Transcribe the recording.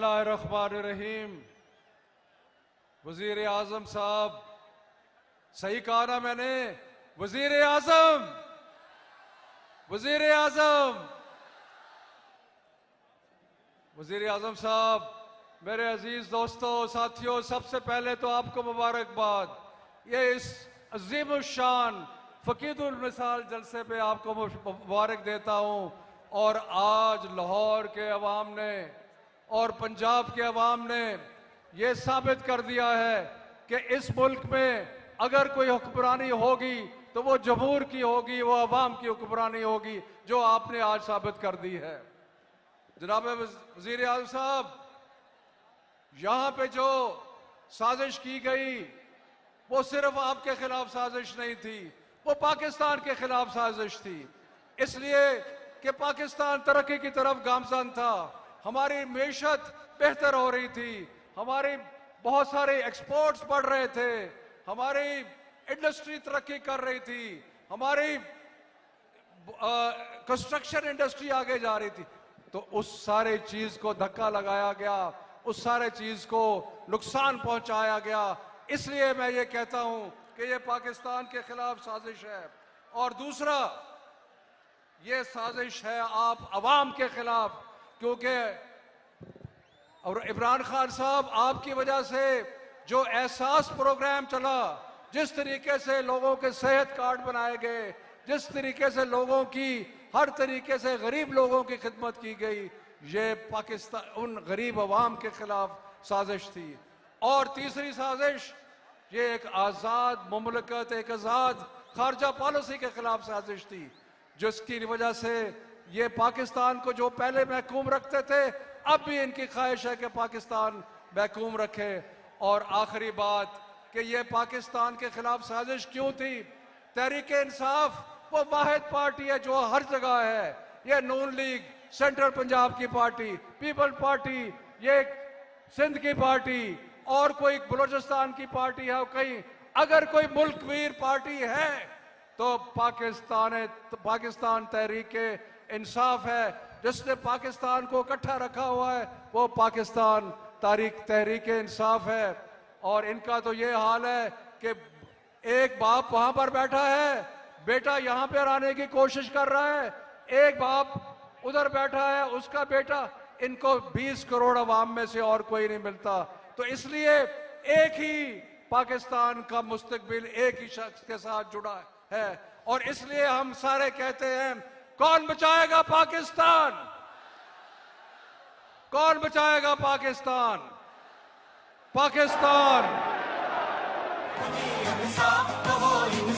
बिस्मिल्लाहिर्रहमानिर्रहीम। वजीर आजम साहब, सही कहा ना मैंने? वजीर आजम, वजीर आजम, वजीर आजम साहब, मेरे अजीज दोस्तों, साथियों, सबसे पहले तो आपको मुबारकबाद। ये इस अजीम शान फकीदुल मिसाल जलसे पे आपको मुबारक देता हूँ। और आज लाहौर के अवाम ने और पंजाब के अवाम ने ये साबित कर दिया है कि इस मुल्क में अगर कोई हुक्मरानी होगी तो वो जमहूर की होगी, वो अवाम की हुक्मरानी होगी, जो आपने आज साबित कर दी है। जनाब वजीर आज़म साहब, यहां पे जो साजिश की गई वो सिर्फ आपके खिलाफ साजिश नहीं थी, वो पाकिस्तान के खिलाफ साजिश थी। इसलिए कि पाकिस्तान तरक्की की तरफ गामजन था, हमारी मैशत बेहतर हो रही थी, हमारी बहुत सारे एक्सपोर्ट्स बढ़ रहे थे, हमारी इंडस्ट्री तरक्की कर रही थी, हमारी कंस्ट्रक्शन इंडस्ट्री आगे जा रही थी। तो उस सारे चीज को धक्का लगाया गया, उस सारे चीज को नुकसान पहुंचाया गया। इसलिए मैं ये कहता हूं कि ये पाकिस्तान के खिलाफ साजिश है। और दूसरा, ये साजिश है आप अवाम के खिलाफ, क्योंकि और इमरान खान साहब, आपकी वजह से जो एहसास प्रोग्राम चला, जिस तरीके से लोगों के सेहत कार्ड बनाए गए, जिस तरीके से लोगों की हर तरीके से गरीब लोगों की खिदमत की गई, ये पाकिस्तान उन गरीब अवाम के खिलाफ साजिश थी। और तीसरी साजिश, ये एक आज़ाद मुमलकत, एक आज़ाद खारजा पॉलिसी के खिलाफ साजिश थी, जिसकी वजह से ये पाकिस्तान को जो पहले महकूम रखते थे, अब भी इनकी ख्वाहिश है कि पाकिस्तान महकूम रखे। और आखिरी बात कि ये पाकिस्तान के खिलाफ साजिश क्यों थी? तहरीक इंसाफ वो वाहिद पार्टी है जो हर जगह है। ये नून लीग सेंट्रल पंजाब की पार्टी, पीपल पार्टी, ये सिंध की पार्टी, और कोई बलोचिस्तान की पार्टी है कहीं। अगर कोई मुल्कवीर पार्टी है तो पाकिस्तान तहरीक इंसाफ है, जिसने पाकिस्तान को इकट्ठा रखा हुआ है, वो पाकिस्तान तहरीक इंसाफ है। और इनका तो ये हाल है कि एक बाप वहां पर बैठा है, बेटा यहां पर आने की कोशिश कर रहा है, एक बाप उधर बैठा है, उसका बेटा, इनको 20 करोड़ अवाम में से और कोई नहीं मिलता। तो इसलिए एक ही पाकिस्तान का मुस्तकबिल एक ही शख्स के साथ जुड़ा है। और इसलिए हम सारे कहते हैं, कौन बचाएगा पाकिस्तान? कौन बचाएगा पाकिस्तान? पाकिस्तान